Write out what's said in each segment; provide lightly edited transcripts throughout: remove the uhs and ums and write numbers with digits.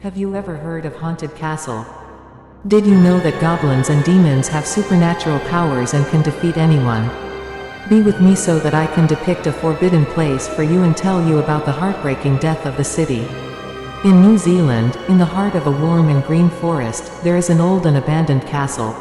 Have you ever heard of Haunted Castle? Did you know that goblins and demons have supernatural powers and can defeat anyone? Be with me so that I can depict a forbidden place for you and tell you about the heartbreaking death of the city. In New Zealand, in the heart of a warm and green forest, there is an old and abandoned castle.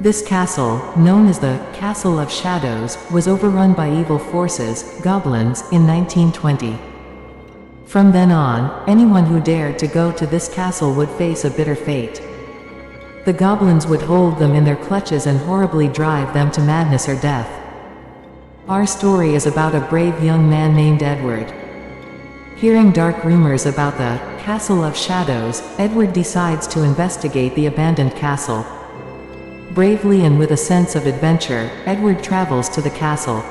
This castle, known as the Castle of Shadows, was overrun by evil forces, goblins, in 1920. From then on, anyone who dared to go to this castle would face a bitter fate. The goblins would hold them in their clutches and horribly drive them to madness or death. Our story is about a brave young man named Edward. Hearing dark rumors about the Castle of Shadows, Edward decides to investigate the abandoned castle. Bravely and with a sense of adventure, Edward travels to the castle.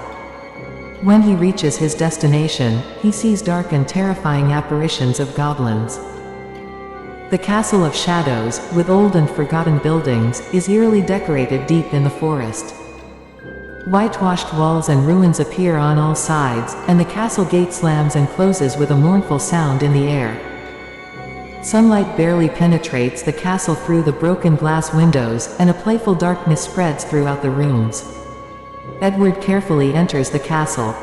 When he reaches his destination, he sees dark and terrifying apparitions of goblins. The Castle of Shadows, with old and forgotten buildings, is eerily decorated deep in the forest. Whitewashed walls and ruins appear on all sides, and the castle gate slams and closes with a mournful sound in the air. Sunlight barely penetrates the castle through the broken glass windows, and a playful darkness spreads throughout the rooms. Edward carefully enters the castle.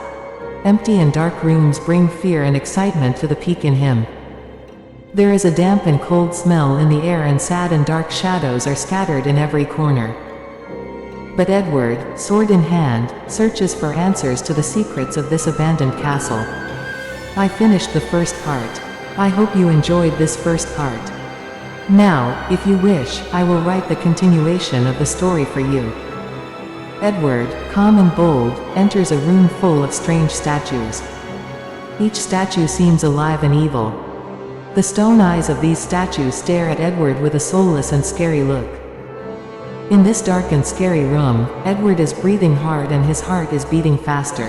Empty and dark rooms bring fear and excitement to the peak in him. There is a damp and cold smell in the air, and sad and dark shadows are scattered in every corner. But Edward, sword in hand, searches for answers to the secrets of this abandoned castle. I finished the first part. I hope you enjoyed this first part. Now, if you wish, I will write the continuation of the story for you. Edward, calm and bold, enters a room full of strange statues. Each statue seems alive and evil. The stone eyes of these statues stare at Edward with a soulless and scary look. In this dark and scary room, Edward is breathing hard and his heart is beating faster.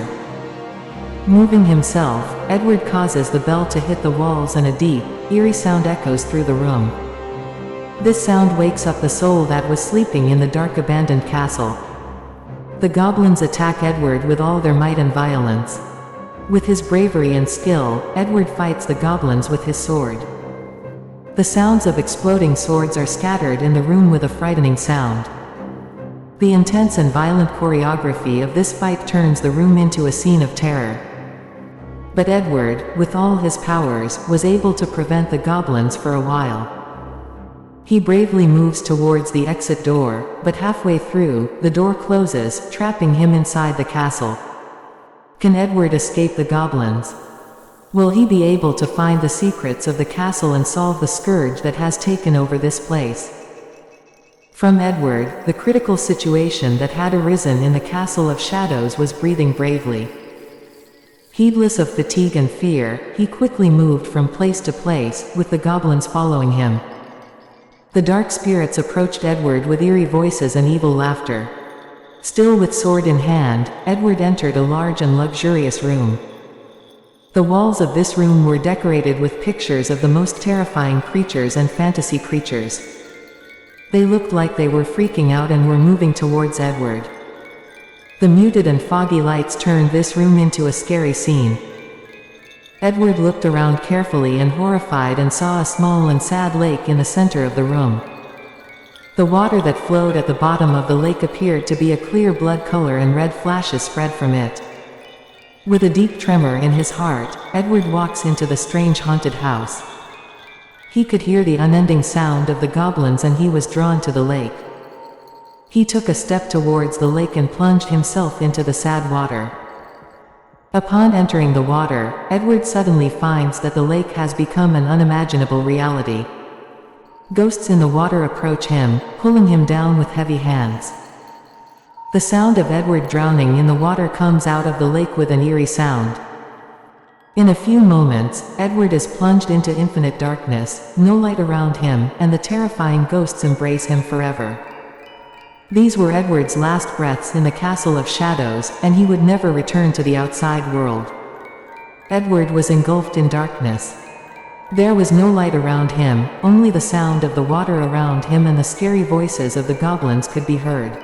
Moving himself, Edward causes the bell to hit the walls, and a deep, eerie sound echoes through the room. This sound wakes up the soul that was sleeping in the dark abandoned castle. The goblins attack Edward with all their might and violence. With his bravery and skill, Edward fights the goblins with his sword. The sounds of exploding swords are scattered in the room with a frightening sound. The intense and violent choreography of this fight turns the room into a scene of terror. But Edward, with all his powers, was able to prevent the goblins for a while. He bravely moves towards the exit door, but halfway through, the door closes, trapping him inside the castle. Can Edward escape the goblins? Will he be able to find the secrets of the castle and solve the scourge that has taken over this place? From Edward, the critical situation that had arisen in the Castle of Shadows was breathing bravely. Heedless of fatigue and fear, he quickly moved from place to place, with the goblins following him. The dark spirits approached Edward with eerie voices and evil laughter. Still with sword in hand, Edward entered a large and luxurious room. The walls of this room were decorated with pictures of the most terrifying creatures and fantasy creatures. They looked like they were freaking out and were moving towards Edward. The muted and foggy lights turned this room into a scary scene. Edward looked around carefully and horrified, and saw a small and sad lake in the center of the room. The water that flowed at the bottom of the lake appeared to be a clear blood color, and red flashes spread from it. With a deep tremor in his heart, Edward walks into the strange haunted house. He could hear the unending sound of the goblins, and he was drawn to the lake. He took a step towards the lake and plunged himself into the sad water. Upon entering the water, Edward suddenly finds that the lake has become an unimaginable reality. Ghosts in the water approach him, pulling him down with heavy hands. The sound of Edward drowning in the water comes out of the lake with an eerie sound. In a few moments, Edward is plunged into infinite darkness, no light around him, and the terrifying ghosts embrace him forever. These were Edward's last breaths in the Castle of Shadows, and he would never return to the outside world. Edward was engulfed in darkness. There was no light around him, only the sound of the water around him and the scary voices of the goblins could be heard.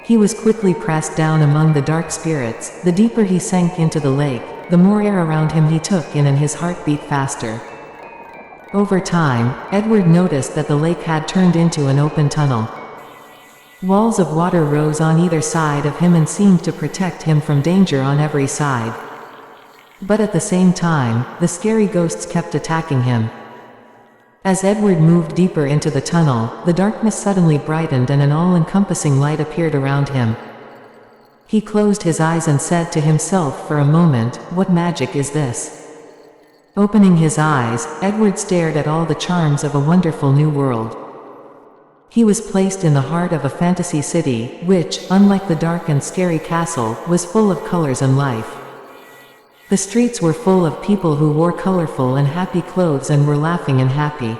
He was quickly pressed down among the dark spirits. The deeper he sank into the lake, the more air around him he took in, and his heart beat faster. Over time, Edward noticed that the lake had turned into an open tunnel. Walls of water rose on either side of him and seemed to protect him from danger on every side. But at the same time, the scary ghosts kept attacking him. As Edward moved deeper into the tunnel, the darkness suddenly brightened and an all-encompassing light appeared around him. He closed his eyes and said to himself for a moment, "What magic is this?" Opening his eyes, Edward stared at all the charms of a wonderful new world. He was placed in the heart of a fantasy city, which, unlike the dark and scary castle, was full of colors and life. The streets were full of people who wore colorful and happy clothes and were laughing and happy.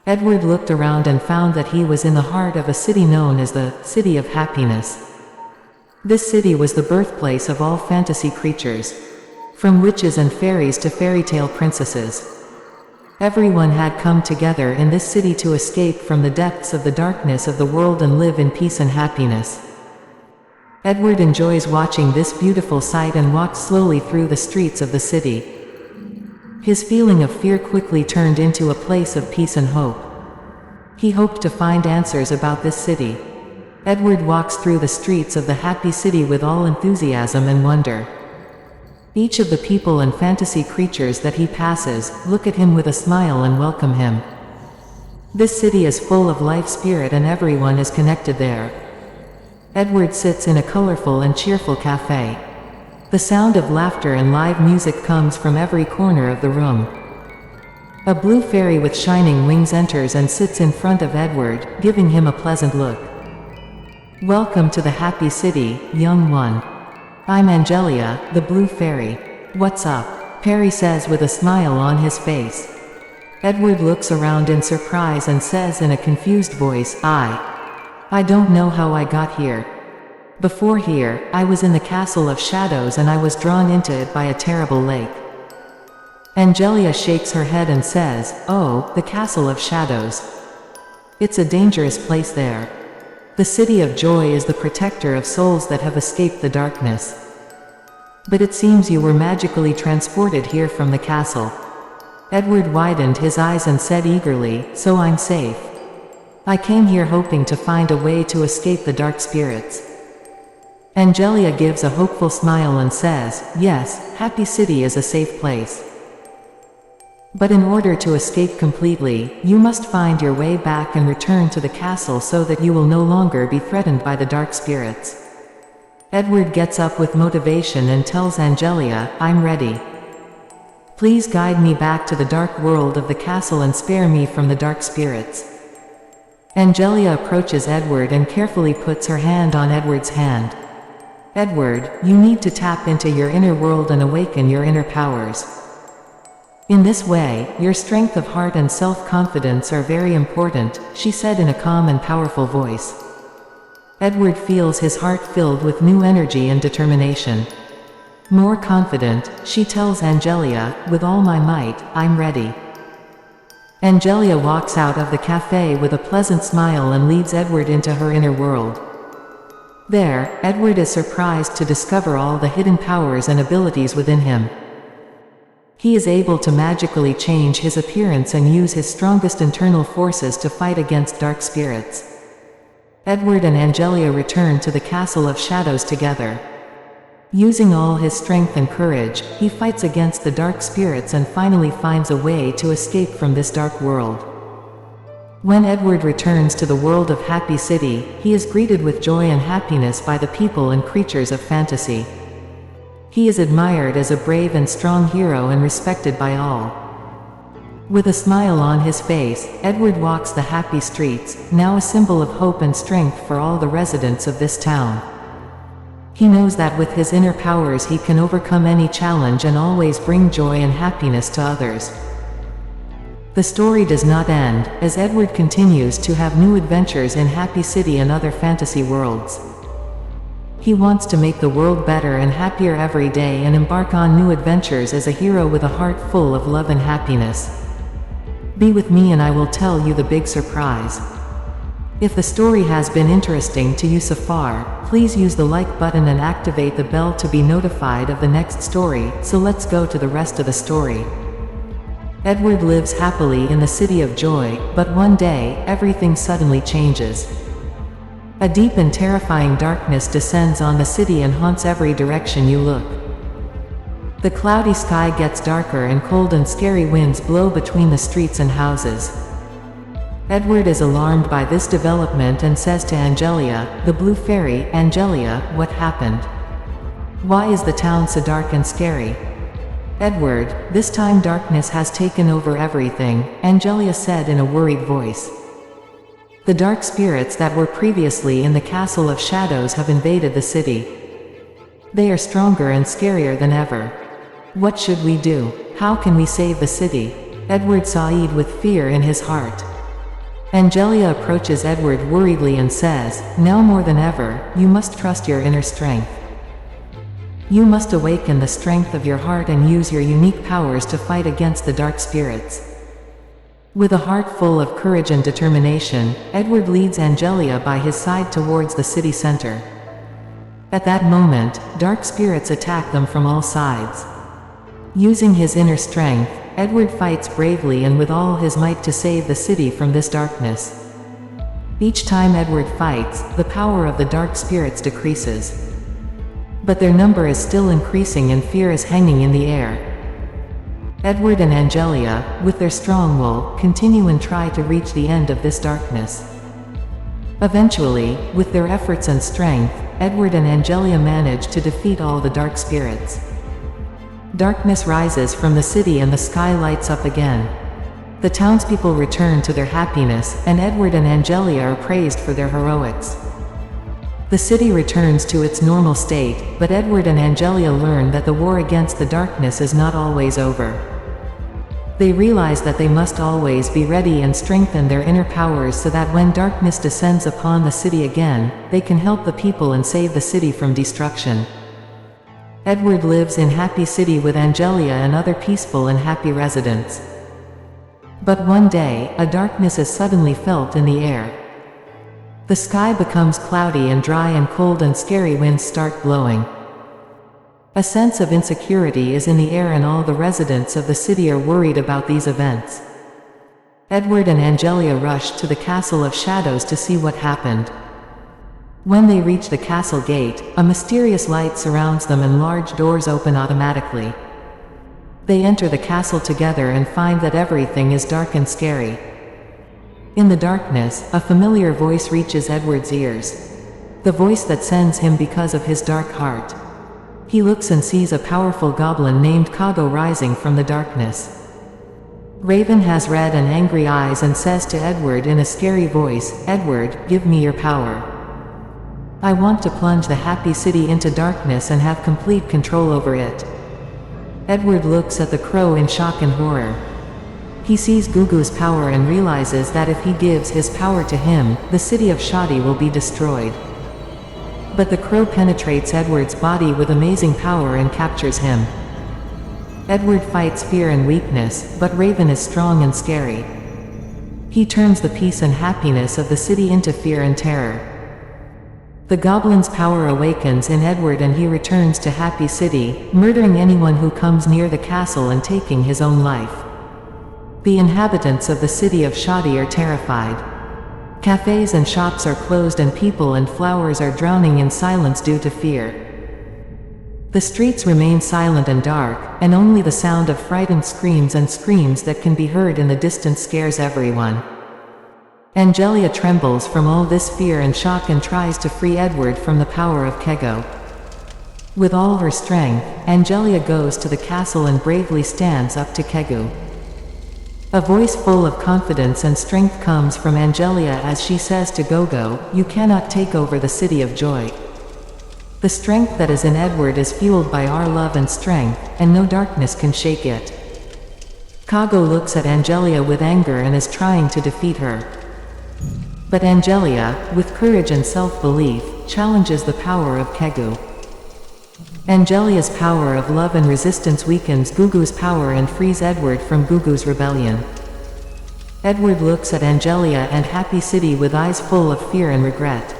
Edward looked around and found that he was in the heart of a city known as the City of Happiness. This city was the birthplace of all fantasy creatures, from witches and fairies to fairy tale princesses. Everyone had come together in this city to escape from the depths of the darkness of the world and live in peace and happiness. Edward enjoys watching this beautiful sight and walks slowly through the streets of the city. His feeling of fear quickly turned into a place of peace and hope. He hoped to find answers about this city. Edward walks through the streets of the happy city with all enthusiasm and wonder. Each of the people and fantasy creatures that he passes look at him with a smile and welcome him. This city is full of life spirit and everyone is connected there. Edward sits in a colorful and cheerful cafe. The sound of laughter and live music comes from every corner of the room. A blue fairy with shining wings enters and sits in front of Edward, giving him a pleasant look. "Welcome to the happy city, young one. I'm Angelia, the blue fairy. What's up?" Perry says with a smile on his face. Edward looks around in surprise and says in a confused voice, I don't know how I got here. Before here, I was in the Castle of Shadows and I was drawn into it by a terrible lake." Angelia shakes her head and says, "Oh, the Castle of Shadows. It's a dangerous place there. The City of Joy is the protector of souls that have escaped the darkness. But it seems you were magically transported here from the castle." Edward widened his eyes and said eagerly, "So I'm safe. I came here hoping to find a way to escape the dark spirits." Angelia gives a hopeful smile and says, "Yes, Happy City is a safe place. But in order to escape completely, you must find your way back and return to the castle so that you will no longer be threatened by the dark spirits." Edward gets up with motivation and tells Angelia, "I'm ready. Please guide me back to the dark world of the castle and spare me from the dark spirits." Angelia approaches Edward and carefully puts her hand on Edward's hand. "Edward, you need to tap into your inner world and awaken your inner powers. In this way, your strength of heart and self-confidence are very important," she said in a calm and powerful voice. Edward feels his heart filled with new energy and determination. More confident, she tells Angelia, "With all my might, I'm ready." Angelia walks out of the cafe with a pleasant smile and leads Edward into her inner world. There, Edward is surprised to discover all the hidden powers and abilities within him. He is able to magically change his appearance and use his strongest internal forces to fight against dark spirits. Edward and Angelia return to the Castle of Shadows together. Using all his strength and courage, he fights against the dark spirits and finally finds a way to escape from this dark world. When Edward returns to the world of Happy City, he is greeted with joy and happiness by the people and creatures of fantasy. He is admired as a brave and strong hero and respected by all. With a smile on his face, Edward walks the happy streets, now a symbol of hope and strength for all the residents of this town. He knows that with his inner powers he can overcome any challenge and always bring joy and happiness to others. The story does not end, as Edward continues to have new adventures in Happy City and other fantasy worlds. He wants to make the world better and happier every day and embark on new adventures as a hero with a heart full of love and happiness. Be with me and I will tell you the big surprise. If the story has been interesting to you so far, please use the like button and activate the bell to be notified of the next story, so let's go to the rest of the story. Edward lives happily in the city of joy, but one day, everything suddenly changes. A deep and terrifying darkness descends on the city and haunts every direction you look. The cloudy sky gets darker and cold and scary winds blow between the streets and houses. Edward is alarmed by this development and says to Angelia, the blue fairy, Angelia, what happened? Why is the town so dark and scary? Edward, this time darkness has taken over everything, Angelia said in a worried voice. The dark spirits that were previously in the Castle of Shadows have invaded the city. They are stronger and scarier than ever. What should we do? How can we save the city? Edward sighed with fear in his heart. Angelia approaches Edward worriedly and says, now more than ever, you must trust your inner strength. You must awaken the strength of your heart and use your unique powers to fight against the dark spirits. With a heart full of courage and determination, Edward leads Angelia by his side towards the city center. At that moment, dark spirits attack them from all sides. Using his inner strength, Edward fights bravely and with all his might to save the city from this darkness. Each time Edward fights, the power of the dark spirits decreases. But their number is still increasing and fear is hanging in the air. Edward and Angelia, with their strong will, continue and try to reach the end of this darkness. Eventually, with their efforts and strength, Edward and Angelia manage to defeat all the dark spirits. Darkness rises from the city and the sky lights up again. The townspeople return to their happiness, and Edward and Angelia are praised for their heroics. The city returns to its normal state, but Edward and Angelia learn that the war against the darkness is not always over. They realize that they must always be ready and strengthen their inner powers so that when darkness descends upon the city again, they can help the people and save the city from destruction. Edward lives in happy city with Angelia and other peaceful and happy residents. But one day, a darkness is suddenly felt in the air. The sky becomes cloudy and dry and cold and scary winds start blowing. A sense of insecurity is in the air and all the residents of the city are worried about these events. Edward and Angelia rush to the Castle of Shadows to see what happened. When they reach the castle gate, a mysterious light surrounds them and large doors open automatically. They enter the castle together and find that everything is dark and scary. In the darkness, a familiar voice reaches Edward's ears. The voice that sends him because of his dark heart. He looks and sees a powerful goblin named Kago rising from the darkness. Raven has red and angry eyes and says to Edward in a scary voice, Edward, give me your power. I want to plunge the happy city into darkness and have complete control over it. Edward looks at the crow in shock and horror. He sees Gugu's power and realizes that if he gives his power to him, the city of Shoddy will be destroyed. But the crow penetrates Edward's body with amazing power and captures him. Edward fights fear and weakness, but Raven is strong and scary. He turns the peace and happiness of the city into fear and terror. The goblin's power awakens in Edward and he returns to Happy City, murdering anyone who comes near the castle and taking his own life. The inhabitants of the city of Shoddy are terrified. Cafes and shops are closed and people and flowers are drowning in silence due to fear. The streets remain silent and dark, and only the sound of frightened screams and screams that can be heard in the distance scares everyone. Angelia trembles from all this fear and shock and tries to free Edward from the power of Kego. With all her strength, Angelia goes to the castle and bravely stands up to Kego. A voice full of confidence and strength comes from Angelia as she says to Gogo, you cannot take over the city of joy. The strength that is in Edward is fueled by our love and strength, and no darkness can shake it. Kago looks at Angelia with anger and is trying to defeat her. But Angelia, with courage and self-belief, challenges the power of Kegu. Angelia's power of love and resistance weakens Gugu's power and frees Edward from Gugu's rebellion. Edward looks at Angelia and Happy City with eyes full of fear and regret.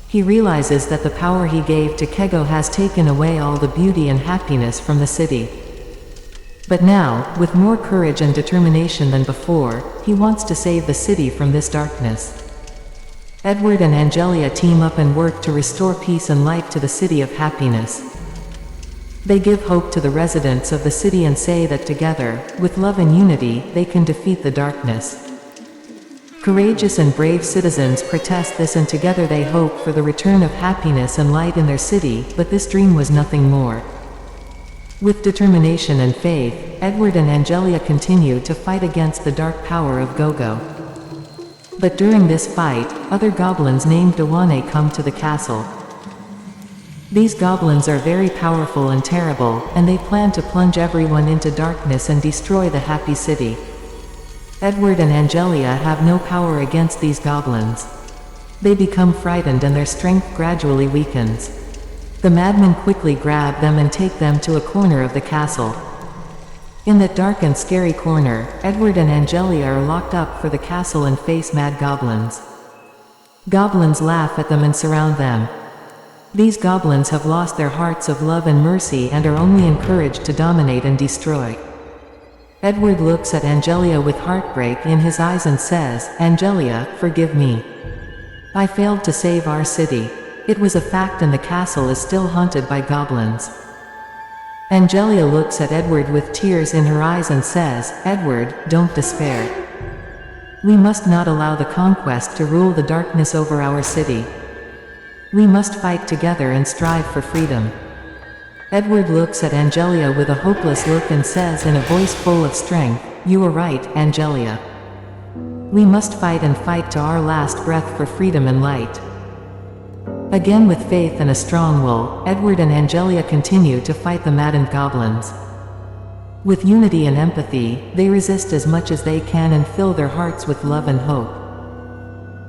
He realizes that the power he gave to Kego has taken away all the beauty and happiness from the city. But now, with more courage and determination than before, he wants to save the city from this darkness. Edward and Angelia team up and work to restore peace and light to the city of happiness. They give hope to the residents of the city and say that together, with love and unity, they can defeat the darkness. Courageous and brave citizens protest this, and together they hope for the return of happiness and light in their city, but this dream was nothing more. With determination and faith, Edward and Angelia continue to fight against the dark power of Gogo. But during this fight, other goblins named Dawane come to the castle. These goblins are very powerful and terrible, and they plan to plunge everyone into darkness and destroy the happy city. Edward and Angelia have no power against these goblins. They become frightened and their strength gradually weakens. The madmen quickly grab them and take them to a corner of the castle. In that dark and scary corner, Edward and Angelia are locked up for the castle and face mad goblins. Goblins laugh at them and surround them. These goblins have lost their hearts of love and mercy and are only encouraged to dominate and destroy. Edward looks at Angelia with heartbreak in his eyes and says, "Angelia, forgive me. I failed to save our city. It was a fact, and the castle is still haunted by goblins." Angelia looks at Edward with tears in her eyes and says, "Edward, don't despair. We must not allow the conquest to rule the darkness over our city. We must fight together and strive for freedom." Edward looks at Angelia with a hopeless look and says in a voice full of strength, "You are right, Angelia. We must fight and fight to our last breath for freedom and light." Again, with faith and a strong will, Edward and Angelia continue to fight the maddened goblins. With unity and empathy, they resist as much as they can and fill their hearts with love and hope.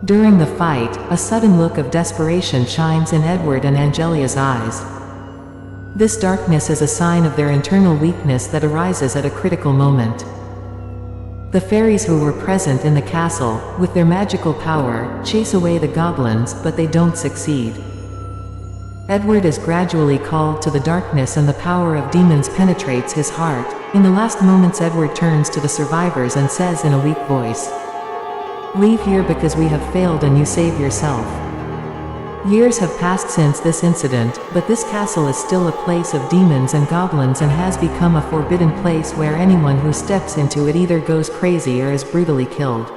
During the fight, a sudden look of desperation shines in Edward and Angelia's eyes. This darkness is a sign of their internal weakness that arises at a critical moment. The fairies who were present in the castle, with their magical power, chase away the goblins, but they don't succeed. Edward is gradually called to the darkness and the power of demons penetrates his heart. In the last moments, Edward turns to the survivors and says in a weak voice, "Leave here because we have failed and you save yourself." Years have passed since this incident, but this castle is still a place of demons and goblins and has become a forbidden place where anyone who steps into it either goes crazy or is brutally killed.